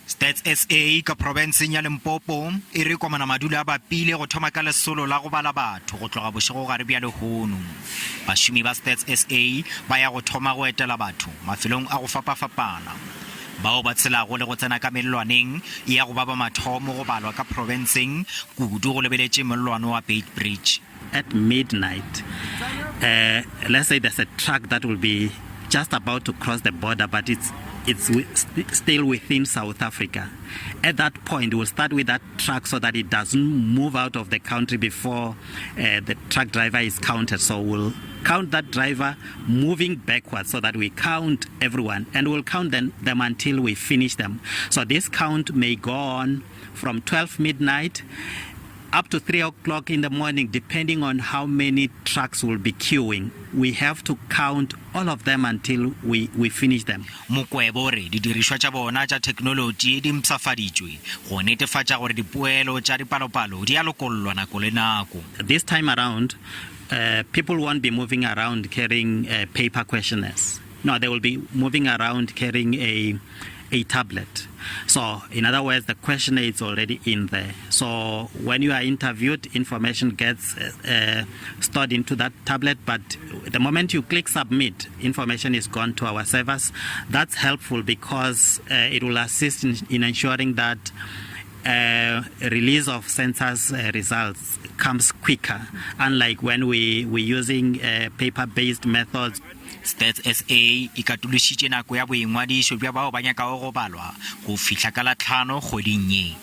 Stats SA ka provinceng ya Limpopo e re komana madula a bapile go thoma ka lesolo la go bala batho go tloga bošego gare bja lehono. Bašomi ba Stats SA ba ya go thoma go etela batho mafelong a go fapafapana. Bao ba tshelago le go tsena ka mellwaneng ya go ba mathomo go balwa ka provinceng kudu go lebeletše mellwano wa Bait Bridge. At midnight, let's say there's a truck that will be just about to cross the border, but it's still within South Africa. At that point, we'll start with that truck so that it doesn't move out of the country before the truck driver is counted. So we'll count that driver moving backwards so that we count everyone, and we'll count them until we finish them. So this count may go on from 12 midnight up to 3 o'clock in the morning, depending on how many trucks will be queuing. We have to count all of them until we finish them. Mokwebore di dirishwa tša bona tša technology di mpsafaditšwe go netefatša gore dipoelo tša dipalopalo di a lokollwa nako le nako. This time around, people won't be moving around carrying paper questionnaires. No, they will be moving around carrying a tablet. So, in other words, the questionnaire is already in there. So, when you are interviewed, information gets stored into that tablet, but the moment you click submit, information is gone to our servers. That's helpful because it will assist in ensuring that release of census results comes quicker, unlike when we're using paper-based methods. Stats SA e katološitše nako ya boingwadišo bja bao ba nyakago go balwa go fihla ka la 5 kgweding ye.